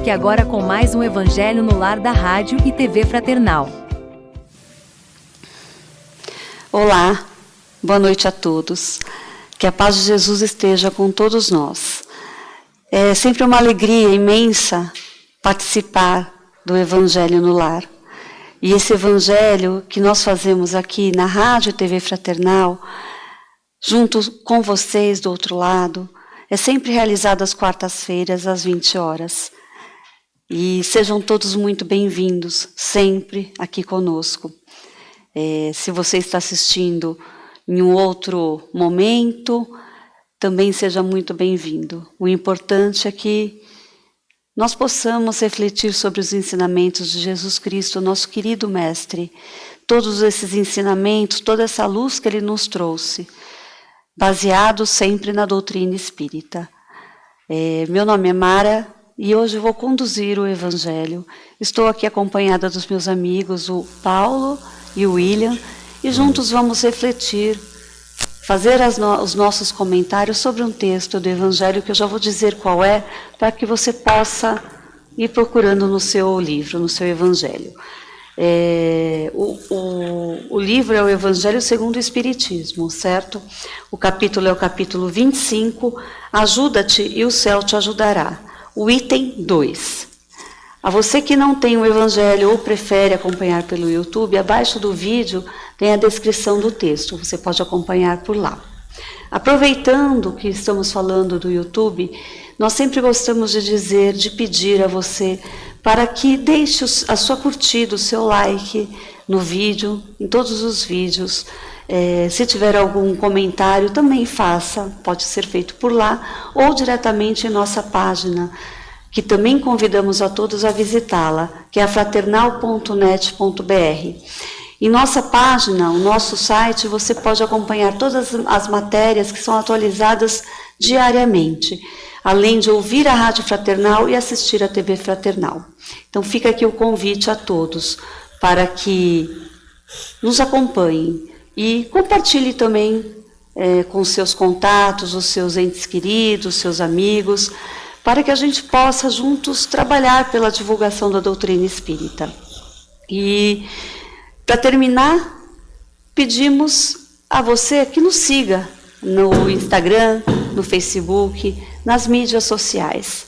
aqui agora com mais um Evangelho no Lar da Rádio e TV Fraternal. Olá, boa noite a todos. Que a paz de Jesus esteja com todos nós. É sempre uma alegria imensa participar do Evangelho no Lar. E esse Evangelho que nós fazemos aqui na Rádio e TV Fraternal, junto com vocês do outro lado, é sempre realizado às quartas-feiras, às 20 horas. E sejam todos muito bem-vindos, sempre aqui conosco. Se você está assistindo em um outro momento, também seja muito bem-vindo. O importante é que nós possamos refletir sobre os ensinamentos de Jesus Cristo, nosso querido Mestre. Todos esses ensinamentos, toda essa luz que Ele nos trouxe, baseado sempre na doutrina espírita. Meu nome é Mara e hoje vou conduzir o Evangelho. Estou aqui acompanhada dos meus amigos, o Paulo e o William, e juntos vamos refletir, fazer os nossos comentários sobre um texto do Evangelho que eu já vou dizer qual é, para que você possa ir procurando no seu livro, no seu Evangelho. O livro é o Evangelho segundo o Espiritismo, certo? O capítulo é o capítulo 25, Ajuda-te e o céu te ajudará. O item 2. A você que não tem o Evangelho ou prefere acompanhar pelo YouTube, abaixo do vídeo tem a descrição do texto, você pode acompanhar por lá. Aproveitando que estamos falando do YouTube, nós sempre gostamos de dizer, de pedir a você para que deixe a sua curtida, o seu like no vídeo, em todos os vídeos. Se tiver algum comentário, também faça, pode ser feito por lá ou diretamente em nossa página, que também convidamos a todos a visitá-la, que é a fraternal.net.br. Em nossa página, o nosso site, você pode acompanhar todas as matérias que são atualizadas diariamente, além de ouvir a Rádio Fraternal e assistir a TV Fraternal. Então fica aqui o convite a todos para que nos acompanhem e compartilhe também com seus contatos, os seus entes queridos, seus amigos, para que a gente possa juntos trabalhar pela divulgação da doutrina espírita. E, para terminar, pedimos a você que nos siga no Instagram, no Facebook, nas mídias sociais.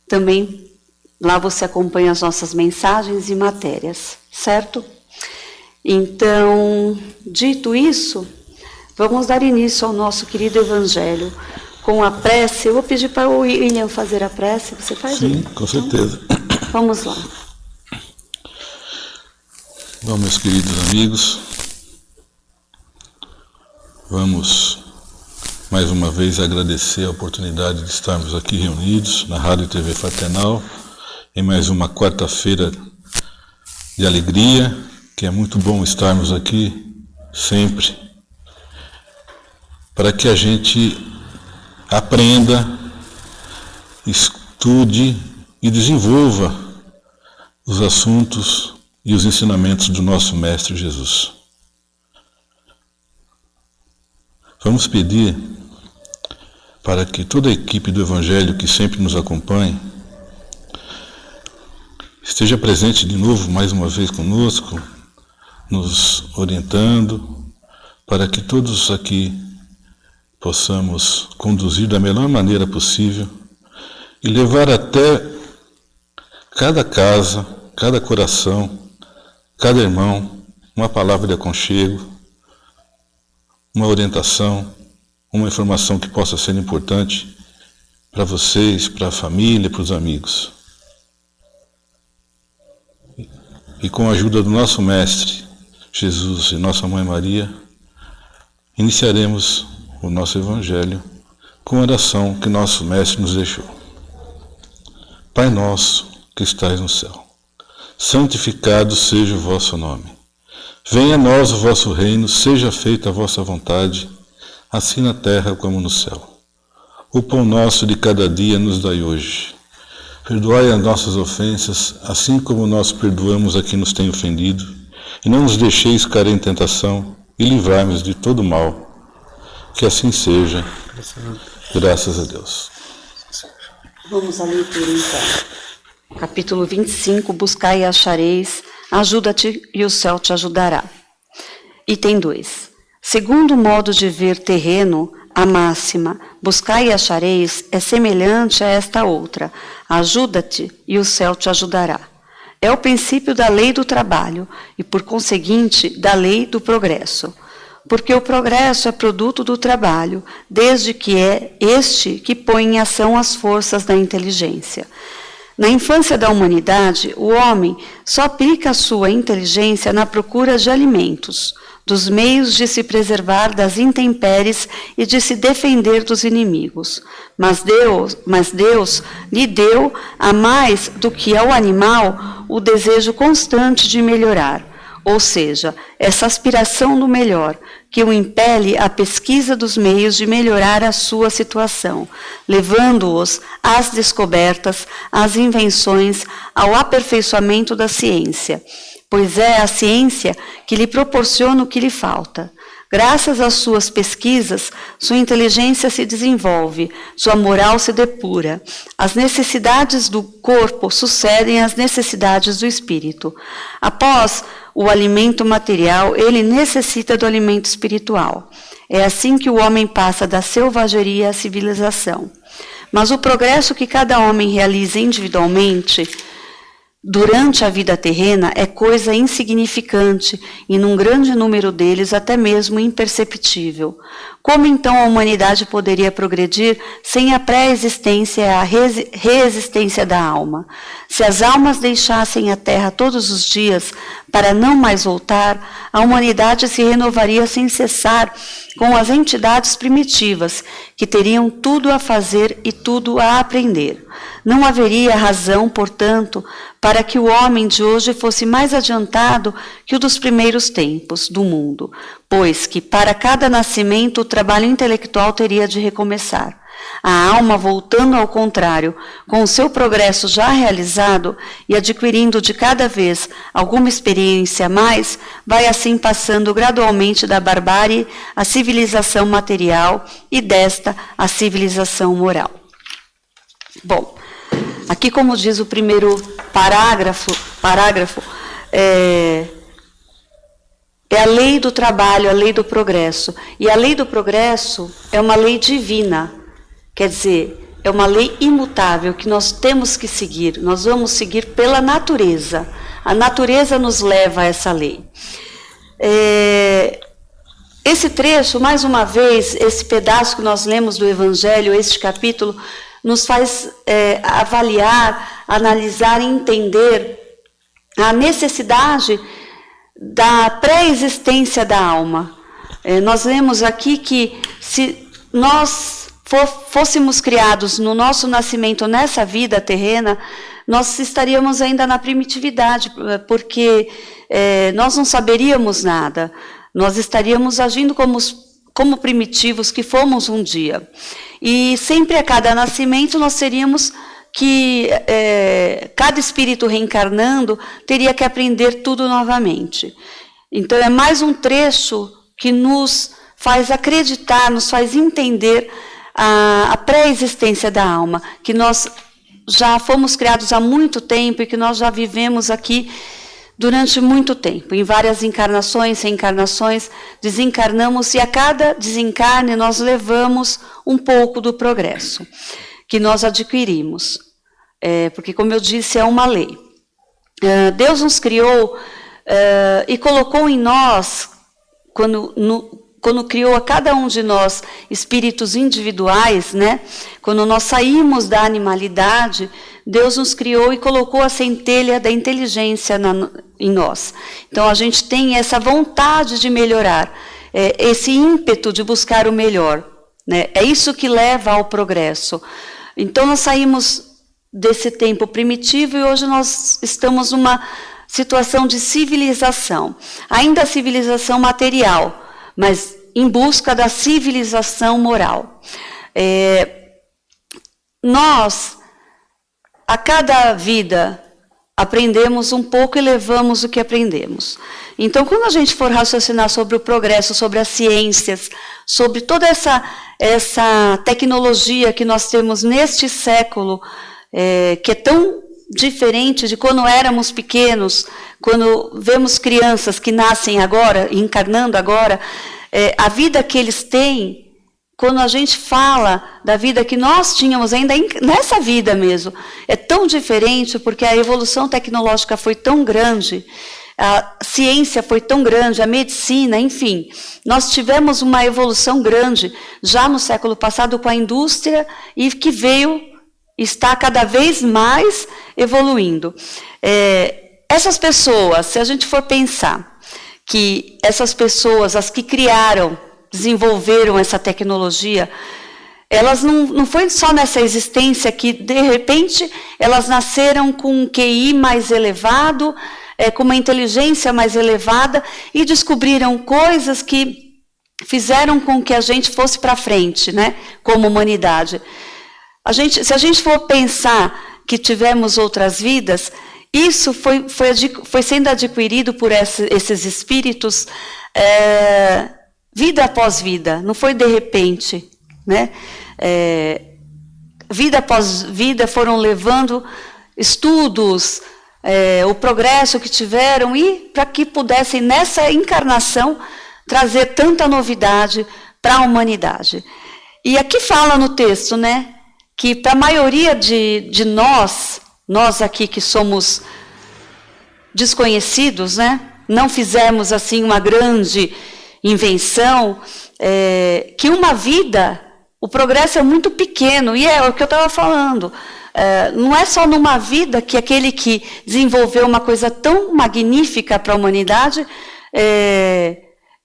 Também lá você acompanha as nossas mensagens e matérias, certo? Então, dito isso, vamos dar início ao nosso querido Evangelho. Com a prece, eu vou pedir para o William fazer a prece. Você faz? Sim, com certeza. Então, vamos lá. Bom, meus queridos amigos, vamos mais uma vez agradecer a oportunidade de estarmos aqui reunidos na Rádio e TV Fraternal em mais uma quarta-feira de alegria, que é muito bom estarmos aqui sempre, para que a gente aprenda, estude e desenvolva os assuntos e os ensinamentos do nosso Mestre Jesus. Vamos pedir para que toda a equipe do Evangelho que sempre nos acompanha esteja presente de novo, mais uma vez conosco, nos orientando, para que todos aqui possamos conduzir da melhor maneira possível e levar até cada casa, cada coração, cada irmão, uma palavra de aconchego, uma orientação, uma informação que possa ser importante para vocês, para a família, para os amigos. E com a ajuda do nosso Mestre Jesus e nossa Mãe Maria, iniciaremos o nosso Evangelho com a oração que nosso Mestre nos deixou. Pai nosso que estais no céu, santificado seja o vosso nome. Venha a nós o vosso reino, seja feita a vossa vontade, assim na terra como no céu. O pão nosso de cada dia nos dai hoje. Perdoai as nossas ofensas, assim como nós perdoamos a quem nos tem ofendido, e não nos deixeis cair em tentação, e livrai-nos de todo mal. Que assim seja, graças a Deus. Vamos à leitura então. capítulo 25, buscai e achareis, ajuda-te e o céu te ajudará. Item 2. Segundo o modo de ver terreno, a máxima, buscai e achareis, é semelhante a esta outra, ajuda-te e o céu te ajudará. É o princípio da lei do trabalho e, por conseguinte, da lei do progresso. Porque o progresso é produto do trabalho, desde que é este que põe em ação as forças da inteligência. Na infância da humanidade, o homem só aplica a sua inteligência na procura de alimentos, dos meios de se preservar das intempéries e de se defender dos inimigos. Mas Deus lhe deu, a mais do que ao animal, o desejo constante de melhorar, ou seja, essa aspiração do melhor, que o impele à pesquisa dos meios de melhorar a sua situação, levando-os às descobertas, às invenções, ao aperfeiçoamento da ciência, pois é a ciência que lhe proporciona o que lhe falta. Graças às suas pesquisas, sua inteligência se desenvolve, sua moral se depura. As necessidades do corpo sucedem às necessidades do espírito. Após o alimento material, ele necessita do alimento espiritual. É assim que o homem passa da selvageria à civilização. Mas o progresso que cada homem realiza individualmente durante a vida terrena é coisa insignificante e, num grande número deles, até mesmo imperceptível. Como então a humanidade poderia progredir sem a pré-existência e a reexistência da alma? Se as almas deixassem a terra todos os dias para não mais voltar, a humanidade se renovaria sem cessar com as entidades primitivas, que teriam tudo a fazer e tudo a aprender. Não haveria razão, portanto, para que o homem de hoje fosse mais adiantado que o dos primeiros tempos do mundo, pois que para cada nascimento o trabalho intelectual teria de recomeçar. A alma, voltando ao contrário, com o seu progresso já realizado e adquirindo de cada vez alguma experiência a mais, vai assim passando gradualmente da barbárie à civilização material e desta à civilização moral. Bom, aqui, como diz o primeiro parágrafo é a lei do trabalho, a lei do progresso. E a lei do progresso é uma lei divina, quer dizer, é uma lei imutável que nós temos que seguir, nós vamos seguir pela natureza. A natureza nos leva a essa lei. Esse trecho, mais uma vez, esse pedaço que nós lemos do Evangelho, este capítulo, nos faz avaliar, analisar e entender a necessidade da pré-existência da alma. Nós lemos aqui que se nós fôssemos criados no nosso nascimento, nessa vida terrena, nós estaríamos ainda na primitividade, porque nós não saberíamos nada, nós estaríamos agindo como primitivos que fomos um dia. E sempre a cada nascimento nós teríamos que, cada espírito reencarnando, teria que aprender tudo novamente. Então é mais um trecho que nos faz acreditar, nos faz entender a pré-existência da alma, que nós já fomos criados há muito tempo e que nós já vivemos aqui durante muito tempo, em várias encarnações, reencarnações, desencarnamos e a cada desencarne nós levamos um pouco do progresso que nós adquirimos, porque, como eu disse, é uma lei. Deus nos criou e colocou em nós, quando criou a cada um de nós espíritos individuais, né? Quando nós saímos da animalidade, Deus nos criou e colocou a centelha da inteligência em nós. Então a gente tem essa vontade de melhorar, esse ímpeto de buscar o melhor, né? É isso que leva ao progresso. Então nós saímos desse tempo primitivo e hoje nós estamos numa situação de civilização, ainda a civilização material, mas em busca da civilização moral. Nós, a cada vida, aprendemos um pouco e levamos o que aprendemos. Então, quando a gente for raciocinar sobre o progresso, sobre as ciências, sobre toda essa tecnologia que nós temos neste século, que é tão diferente de quando éramos pequenos, quando vemos crianças que nascem agora, encarnando agora, a vida que eles têm, quando a gente fala da vida que nós tínhamos ainda nessa vida mesmo, é tão diferente porque a evolução tecnológica foi tão grande, a ciência foi tão grande, a medicina, enfim, nós tivemos uma evolução grande já no século passado com a indústria e que está cada vez mais evoluindo. Essas pessoas, se a gente for pensar que essas pessoas, as que criaram, desenvolveram essa tecnologia, elas não foi só nessa existência que, de repente, elas nasceram com um QI mais elevado, com uma inteligência mais elevada e descobriram coisas que fizeram com que a gente fosse para frente, né, como humanidade. Se a gente for pensar que tivemos outras vidas, isso foi sendo adquirido por esses espíritos vida após vida, não foi de repente, né? Vida após vida foram levando estudos, o progresso que tiveram e para que pudessem, nessa encarnação, trazer tanta novidade para a humanidade. E aqui fala no texto, né, que para a maioria de nós aqui que somos desconhecidos, né, não fizemos assim uma grande invenção, que uma vida, o progresso é muito pequeno, e é o que eu estava falando. Não é só numa vida que aquele que desenvolveu uma coisa tão magnífica para a humanidade,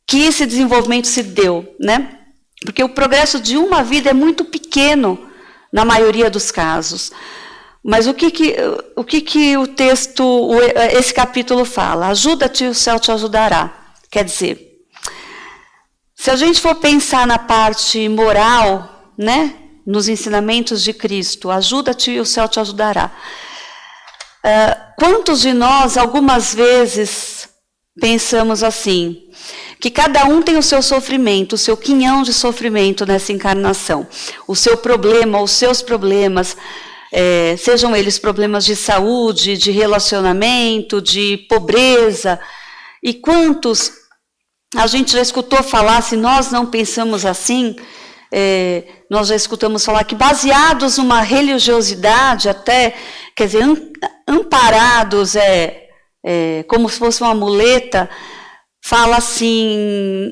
que esse desenvolvimento se deu, né? Porque o progresso de uma vida é muito pequeno, na maioria dos casos. Mas o que o texto, esse capítulo fala? Ajuda-te e o céu te ajudará. Quer dizer, se a gente for pensar na parte moral, né, nos ensinamentos de Cristo, ajuda-te e o céu te ajudará. Quantos de nós, algumas vezes, pensamos assim, que cada um tem o seu sofrimento, o seu quinhão de sofrimento nessa encarnação, o seu problema, os seus problemas, sejam eles problemas de saúde, de relacionamento, de pobreza, e quantos a gente já escutou falar, se nós não pensamos assim, nós já escutamos falar que baseados numa religiosidade até, quer dizer, amparados, como se fosse uma muleta, fala assim,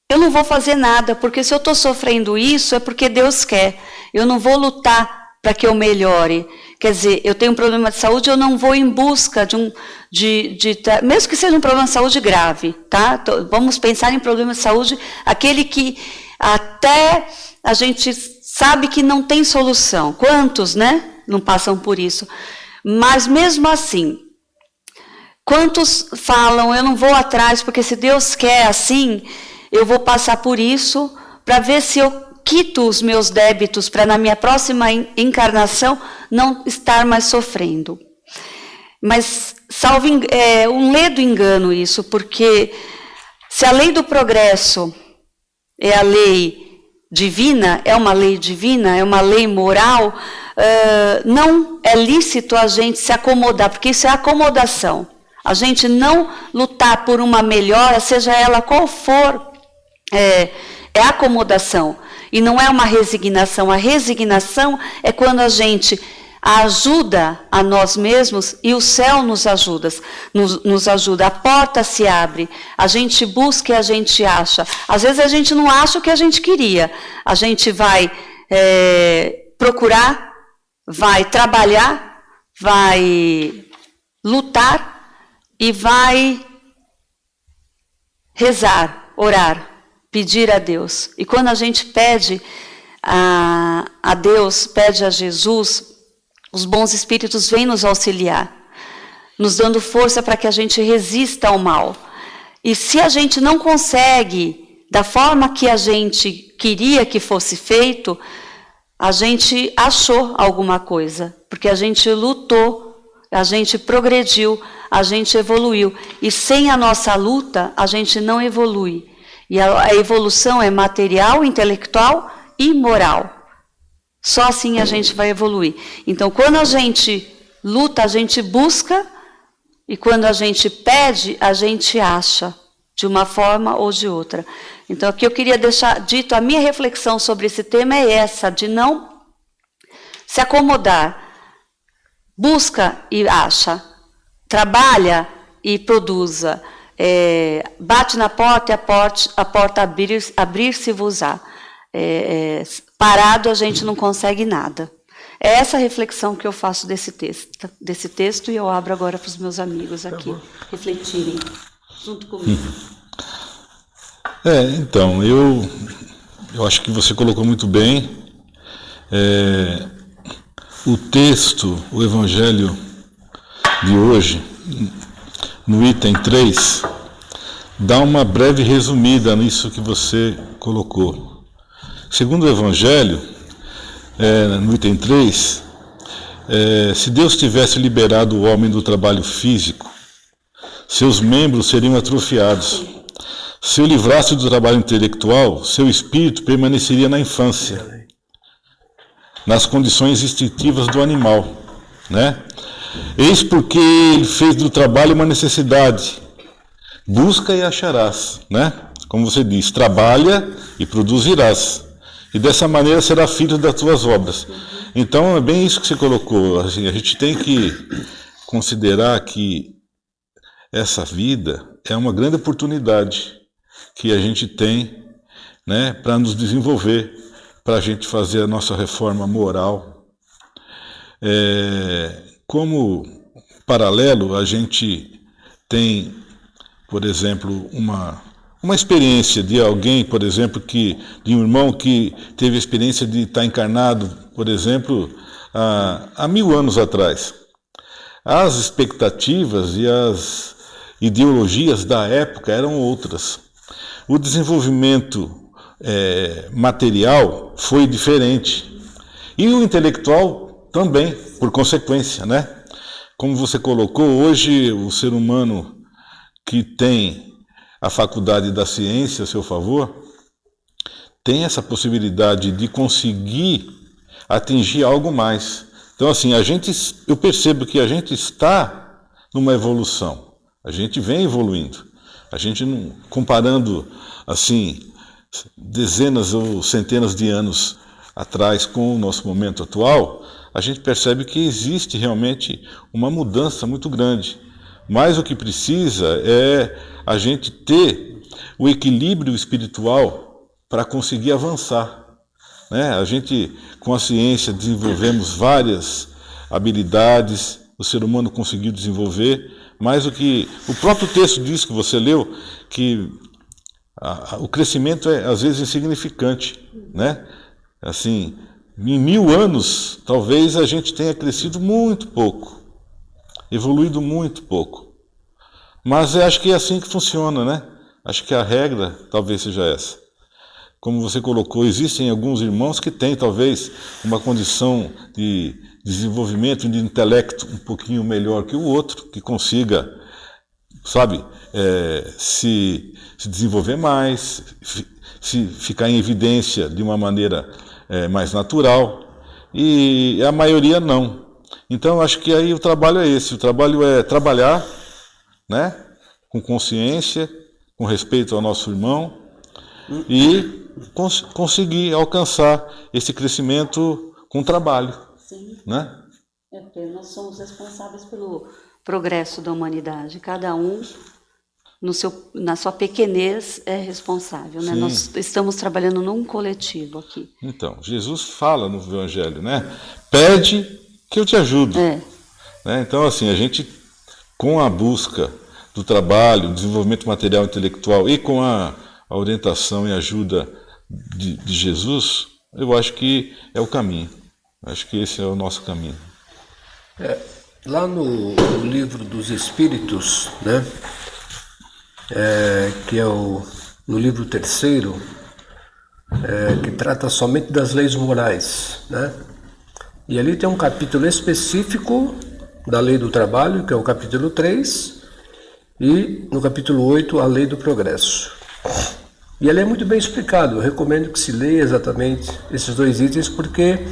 eu não vou fazer nada, porque se eu estou sofrendo isso é porque Deus quer, eu não vou lutar para que eu melhore. Quer dizer, eu tenho um problema de saúde, eu não vou em busca mesmo que seja um problema de saúde grave, tá? Vamos pensar em problema de saúde, aquele que até a gente sabe que não tem solução. Quantos, né, não passam por isso? Mas mesmo assim, quantos falam, eu não vou atrás, porque se Deus quer assim, eu vou passar por isso, para ver se eu quito os meus débitos, para na minha próxima encarnação não estar mais sofrendo. Mas um ledo engano isso, porque se a lei do progresso é a lei divina, é uma lei divina, é uma lei moral, não é lícito a gente se acomodar, porque isso é acomodação. A gente não lutar por uma melhora, seja ela qual for, é acomodação. E não é uma resignação. A resignação é quando a gente ajuda a nós mesmos e o céu nos ajuda. A porta se abre, a gente busca e a gente acha. Às vezes a gente não acha o que a gente queria. A gente vai procurar, vai trabalhar, vai lutar e vai rezar, orar, pedir a Deus. E quando a gente pede a Deus, pede a Jesus, os bons espíritos vêm nos auxiliar, nos dando força para que a gente resista ao mal. E se a gente não consegue da forma que a gente queria que fosse feito, a gente achou alguma coisa, porque a gente lutou, a gente progrediu, a gente evoluiu. E sem a nossa luta, a gente não evolui. E a evolução é material, intelectual e moral. Só assim a gente vai evoluir. Então, quando a gente luta a gente busca, e quando a gente pede, a gente acha, de uma forma ou de outra. Então, aqui eu queria deixar dito, a minha reflexão sobre esse tema é essa, de não se acomodar. Busca e acha, trabalha e produza, bate na porta e a porta abrir-se-vos-á. Parado a gente não consegue nada. É essa reflexão que eu faço desse texto, e eu abro agora para os meus amigos aqui refletirem junto comigo. Então, eu acho que você colocou muito bem. O texto, o Evangelho de hoje, no item 3, dá uma breve resumida nisso que você colocou. Segundo o Evangelho, no item 3, se Deus tivesse liberado o homem do trabalho físico, seus membros seriam atrofiados. Se o livrasse do trabalho intelectual, seu espírito permaneceria na infância, nas condições instintivas do animal, né? Eis porque ele fez do trabalho uma necessidade. Busca e acharás, né? Como você diz, trabalha e produzirás. E dessa maneira será filho das tuas obras. Então é bem isso que você colocou. Assim, a gente tem que considerar que essa vida é uma grande oportunidade que a gente tem, né, para nos desenvolver, para a gente fazer a nossa reforma moral. Como paralelo, a gente tem, por exemplo, uma experiência de alguém, por exemplo, de um irmão que teve a experiência de estar encarnado, por exemplo, há 1000 anos atrás. As expectativas e as ideologias da época eram outras. O desenvolvimento material foi diferente. E o intelectual também, por consequência, né? Como você colocou, hoje o ser humano que tem a faculdade da ciência a seu favor, tem essa possibilidade de conseguir atingir algo mais. Então, assim, eu percebo que a gente está numa evolução. A gente vem evoluindo. A gente, comparando, assim, dezenas ou centenas de anos atrás com o nosso momento atual, a gente percebe que existe realmente uma mudança muito grande. Mas o que precisa é a gente ter o equilíbrio espiritual para conseguir avançar, né? A gente, com a ciência, desenvolvemos várias habilidades, o ser humano conseguiu desenvolver, mas o próprio texto diz, que você leu, que o crescimento é às vezes insignificante, né? Assim, em 1000 anos, talvez a gente tenha crescido muito pouco, evoluído muito pouco. Mas eu acho que é assim que funciona, né? Acho que a regra talvez seja essa. Como você colocou, existem alguns irmãos que têm talvez uma condição de desenvolvimento de intelecto um pouquinho melhor que o outro, que consiga, sabe, se desenvolver mais, se ficar em evidência de uma maneira mais natural, e a maioria não. Então, acho que aí o trabalho é esse. O trabalho é trabalhar, né, com consciência, com respeito ao nosso irmão, e conseguir alcançar esse crescimento com trabalho. Sim. Né? Porque nós somos responsáveis pelo progresso da humanidade. Cada um, na sua pequenez, é responsável. Né? Nós estamos trabalhando num coletivo aqui. Então, Jesus fala no Evangelho, né? Pede que eu te ajudo. Né? Então, assim, a gente, com a busca do trabalho, desenvolvimento material e intelectual, e com a orientação e ajuda de Jesus, eu acho que é o caminho. Acho que esse é o nosso caminho. Lá no livro dos Espíritos, né, que é no livro 3º, que trata somente das leis morais, né? E ali tem um capítulo específico da lei do trabalho, que é o capítulo 3, e no capítulo 8, a lei do progresso. E ele é muito bem explicado. Eu recomendo que se leia exatamente esses dois itens, porque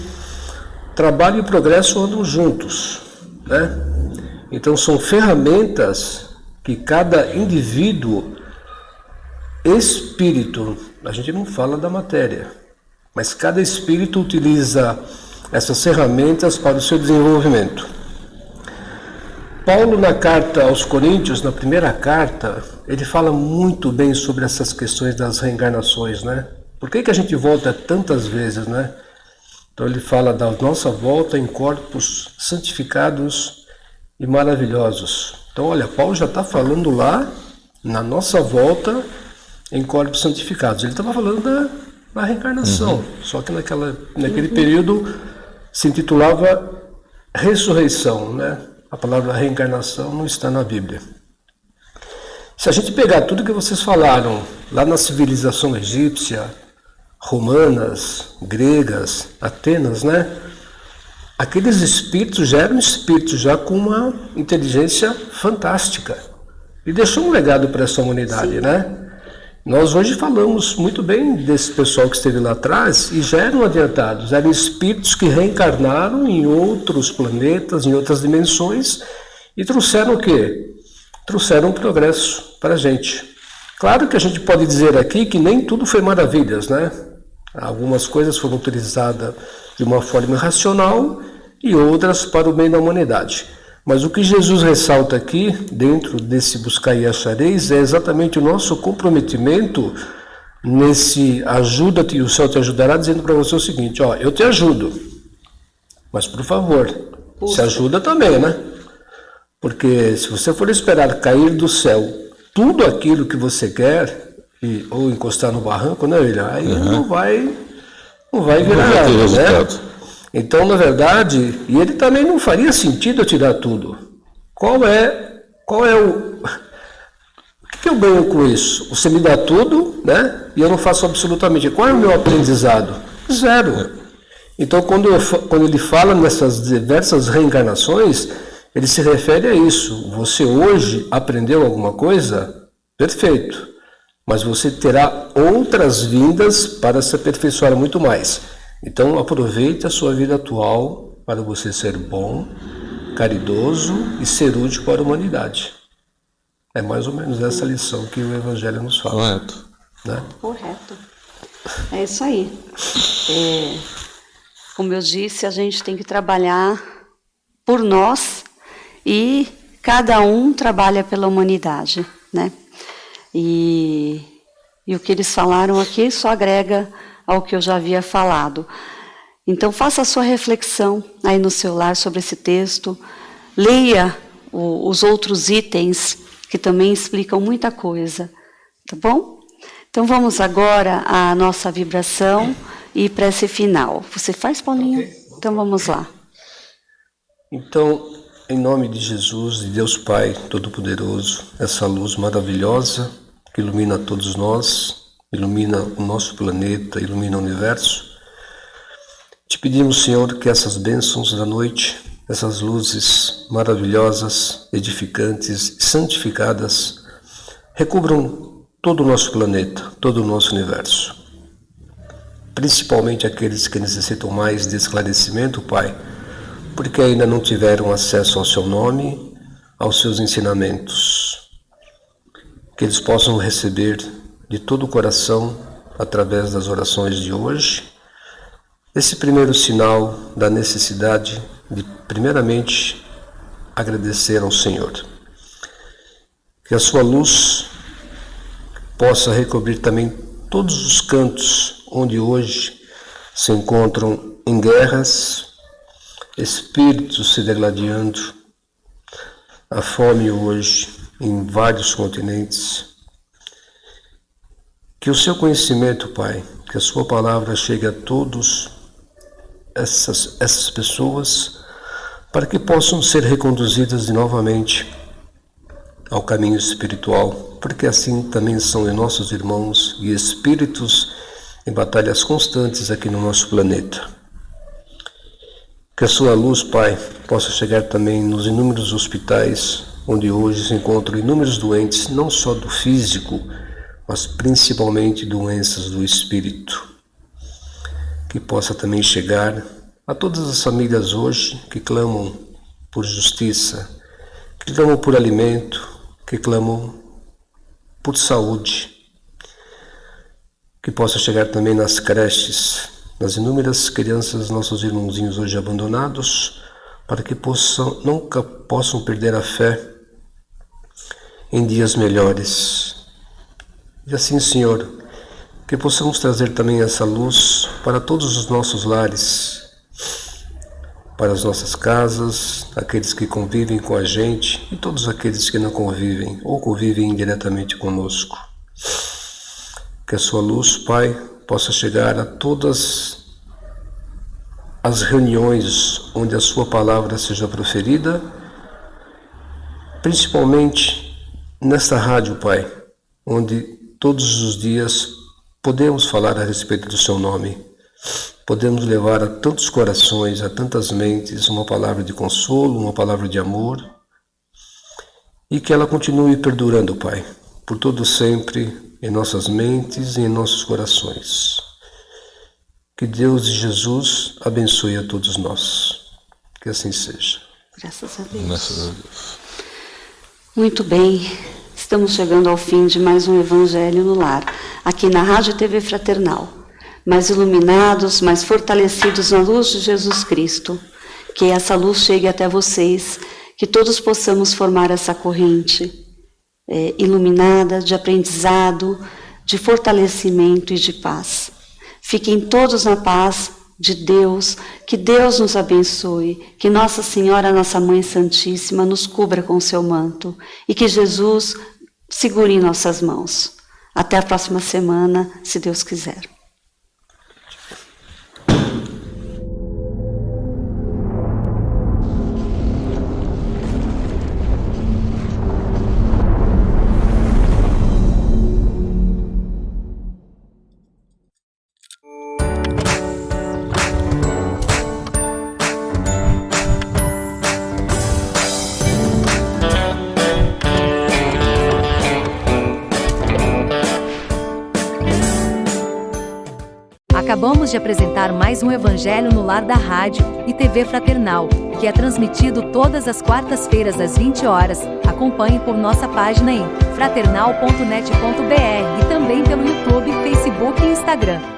trabalho e progresso andam juntos. né? Então são ferramentas que cada indivíduo, espírito, a gente não fala da matéria, mas cada espírito utiliza essas ferramentas para o seu desenvolvimento. Paulo, na carta aos Coríntios, na primeira carta, ele fala muito bem sobre essas questões das reencarnações, né? Por que a gente volta tantas vezes, né? Então ele fala da nossa volta em corpos santificados e maravilhosos. Então, olha, Paulo já está falando lá na nossa volta em corpos santificados. Ele estava falando da reencarnação, só que naquele período se intitulava ressurreição, né? A palavra reencarnação não está na Bíblia. Se a gente pegar tudo que vocês falaram lá na civilização egípcia, romanas, gregas, Atenas, né? Aqueles espíritos já eram espíritos já com uma inteligência fantástica e deixou um legado para essa humanidade, né? Nós hoje falamos muito bem desse pessoal que esteve lá atrás e já eram adiantados, eram espíritos que reencarnaram em outros planetas, em outras dimensões e trouxeram o quê? Trouxeram um progresso para a gente. Claro que a gente pode dizer aqui que nem tudo foi maravilhas, né? Algumas coisas foram utilizadas de uma forma irracional e outras para o bem da humanidade. Mas o que Jesus ressalta aqui, dentro desse buscar e achareis, é exatamente o nosso comprometimento nesse ajuda-te e o céu te ajudará, dizendo para você o seguinte, ó, eu te ajudo, mas por favor, se ajuda também, né? Porque se você for esperar cair do céu tudo aquilo que você quer, ou encostar no barranco, né, William? Aí não vai virar nada, né? Então, na verdade, e ele também não faria sentido eu te dar tudo. Qual é o que eu ganho com isso? Você me dá tudo, né? E eu não faço absolutamente. Qual é o meu aprendizado? Zero. Então, quando ele fala nessas diversas reencarnações, ele se refere a isso. Você hoje aprendeu alguma coisa? Perfeito. Mas você terá outras vindas para se aperfeiçoar muito mais. Então aproveite a sua vida atual para você ser bom, caridoso e ser útil para a humanidade. É mais ou menos essa lição que o Evangelho nos fala. Correto. Né? Correto. É isso aí. Como eu disse, a gente tem que trabalhar por nós e cada um trabalha pela humanidade, né? E o que eles falaram aqui só agrega ao que eu já havia falado. Então faça a sua reflexão aí no seu lar sobre esse texto, leia os outros itens que também explicam muita coisa, tá bom? Então vamos agora à nossa vibração e prece final. Você faz, Paulinho? Okay. Então vamos lá. Então, em nome de Jesus, de Deus Pai Todo-Poderoso, essa luz maravilhosa que ilumina todos nós, ilumina o nosso planeta, ilumina o universo. Te pedimos, Senhor, que essas bênçãos da noite, essas luzes maravilhosas, edificantes e santificadas, recubram todo o nosso planeta, todo o nosso universo. Principalmente aqueles que necessitam mais de esclarecimento, Pai, porque ainda não tiveram acesso ao seu nome, aos seus ensinamentos. Que eles possam receber de todo o coração, através das orações de hoje, esse primeiro sinal da necessidade de, primeiramente, agradecer ao Senhor. Que a sua luz possa recobrir também todos os cantos onde hoje se encontram em guerras, espíritos se degladiando, a fome hoje em vários continentes. Que o seu conhecimento, Pai, que a sua palavra chegue a todos essas pessoas, para que possam ser reconduzidas novamente ao caminho espiritual, porque assim também são nossos irmãos e espíritos em batalhas constantes aqui no nosso planeta. Que a sua luz, Pai, possa chegar também nos inúmeros hospitais, onde hoje se encontram inúmeros doentes, não só do físico, mas principalmente doenças do espírito. Que possa também chegar a todas as famílias hoje que clamam por justiça, que clamam por alimento, que clamam por saúde, que possa chegar também nas creches, nas inúmeras crianças, nossos irmãozinhos hoje abandonados, para que nunca possam perder a fé em dias melhores. E assim, Senhor, que possamos trazer também essa luz para todos os nossos lares, para as nossas casas, aqueles que convivem com a gente e todos aqueles que não convivem ou convivem indiretamente conosco. Que a sua luz, Pai, possa chegar a todas as reuniões onde a sua palavra seja proferida, principalmente nesta rádio, Pai, onde todos os dias podemos falar a respeito do seu nome. Podemos levar a tantos corações, a tantas mentes, uma palavra de consolo, uma palavra de amor, e que ela continue perdurando, Pai, por todo sempre, em nossas mentes e em nossos corações. Que Deus e Jesus abençoe a todos nós. Que assim seja. Graças a Deus. Graças a Deus. Muito bem, estamos chegando ao fim de mais um Evangelho no Lar, aqui na Rádio e TV Fraternal. Mais iluminados, mais fortalecidos na luz de Jesus Cristo. Que essa luz chegue até vocês, que todos possamos formar essa corrente iluminada, de aprendizado, de fortalecimento e de paz. Fiquem todos na paz de Deus, que Deus nos abençoe, que Nossa Senhora, nossa Mãe Santíssima, nos cubra com seu manto e que Jesus segure em nossas mãos. Até a próxima semana, se Deus quiser. Acabamos de apresentar mais um Evangelho no Lar da Rádio e TV Fraternal, que é transmitido todas as quartas-feiras às 20 horas. Acompanhe por nossa página em fraternal.net.br e também pelo YouTube, Facebook e Instagram.